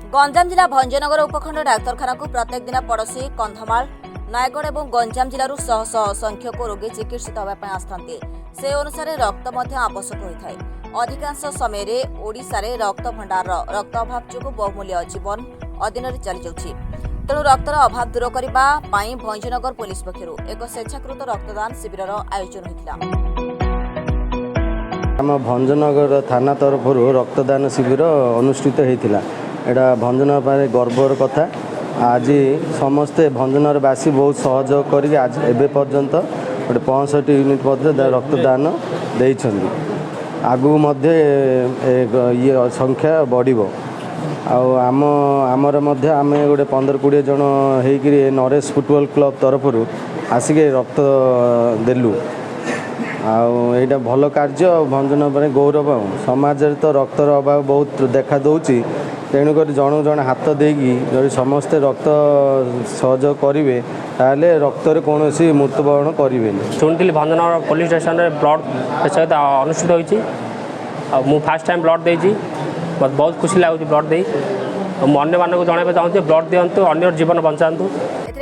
गंजाम जिला भंजनगर उपखंड डाक्तरखाना को प्रत्येक दिन पड़ोशी कंधमाल नयगढ़ और गंजाम जिलूर शह शह संख्यक रोगी चिकित्सित होगापी आसते से अनुसार रक्त आवश्यक होता है। अधिकांश समय ओडिशा रे रक्त भंडार रक्त अभाव जो बहुमूल्य जीवन अधीन चली जाଉଛି। तेणु रक्तर अभाव दूर करने भंजनगर पुलिस पक्षर एक स्वेच्छाकृत रक्तदान शिविर आयोजन होता। आम भंजनगर थाना तरफ रक्तदान शिविर अनुष्ठित होता। यहाँ भंजनगर गर्वर कथा। आज समस्ते भंजनगरवासी बहुत सहयोग कर आज एवं पर्यंत गोटे 65 यूनिट रक्तदान देइछन्ति। आगु ये संख्या बढ़िबो। आमर मध्य आम गोटे 15-20 जन होकर नरेश फुटबॉल क्लब तरफ आसिक रक्त देलु। आईटा भल कार्य भंजनगर गौरव। समाज तो रक्तर अभाव बहुत देखा दौची। तेणुक जन जन हाथ देकी जब समस्ते रक्त सहयोग करेंगे ताले रक्तर कौन मृत्युवरण करेंगे। शुणी भंजनगर पुलिस स्टेशन में ब्लड सहित अनुष्ठित होती। मु फास्ट टाइम ब्लड देती। मत बहुत खुशी लगुच ब्लड दे। अन्य मानक जनवाई चाहूँगी ब्लड दिंतु अन्य जीवन बचातु।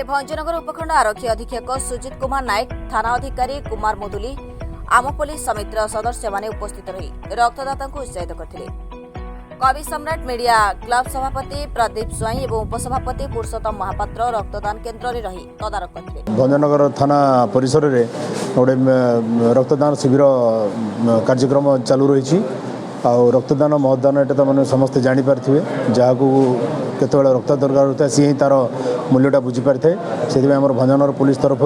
भंजनगर उपखंड आरक्षी अधीक्षक सुजित कुमार नायक, थाना अधिकारी कुमार मुदुली, आम पुलिस समितिर सदस्य माने उपस्थित रही रक्तदाता को उत्साहित करथिले। कवि सम्राट मीडिया क्लब सभापति प्रदीप स्वाई और उपसभापति पुरुषोत्तम महापात्र रक्तदान केन्द्र में रही तदारख करथिले। भंजनगर थाना परिसर में गोटे रक्तदान शिविर कार्यक्रम चालू रही। रक्तदान महदान ये तो मैंने समस्ते जापारे जहाँ को केत रक्त दरकार होता है सी तार मूल्यटा बुझीपारि थाए। से भंजनगर पुलिस तरफ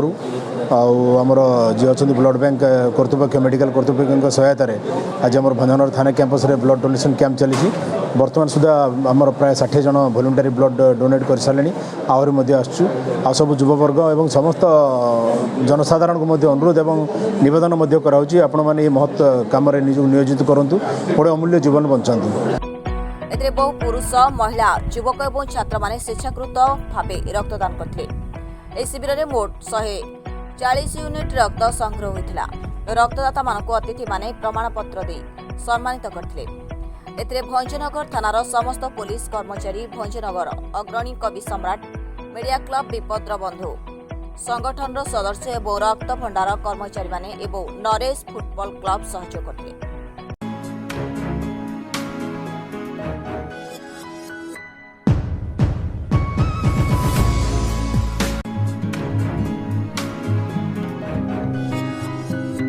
आमर जी अच्छा ब्लड बैंक कर्तृपक्ष मेडिकल कर्तृपक्ष सहायतार आज आम भंजनगर थाना कैंपस रे ब्लड डोनेशन कैंप चली। बर्तमान सुधा आमर प्राय 60 जन वॉलंटरी ब्लड डोनेट कर सारे। आहरी आसचु आ सब युववर्ग और समस्त जनसाधारण को अनुरोध और नवेदन कराऊँ आपण मैंने ये महत् कम नियोजित करूँ। गोटे अमूल्य जीवन बचातु। एथिरे बहु पुरुष महिला युवक और छात्र माने स्वेच्छाकृत भाव रक्तदान करथिले। शिविर में मोट 140 यूनिट रक्त संग्रह होता। रक्तदाता मानक अतिथि माने प्रमाण पत्र दे सम्मानित करथिले। एथिरे भंजनगर थानार समस्त पुलिस कर्मचारी, भंजनगर अग्रणी कवि सम्राट मीडिया क्लब विपद्र बंधु संगठन सदस्य और रक्त भंडार कर्मचारी माने एवं नरेश फुटबॉल क्लब सहयोग करथिले।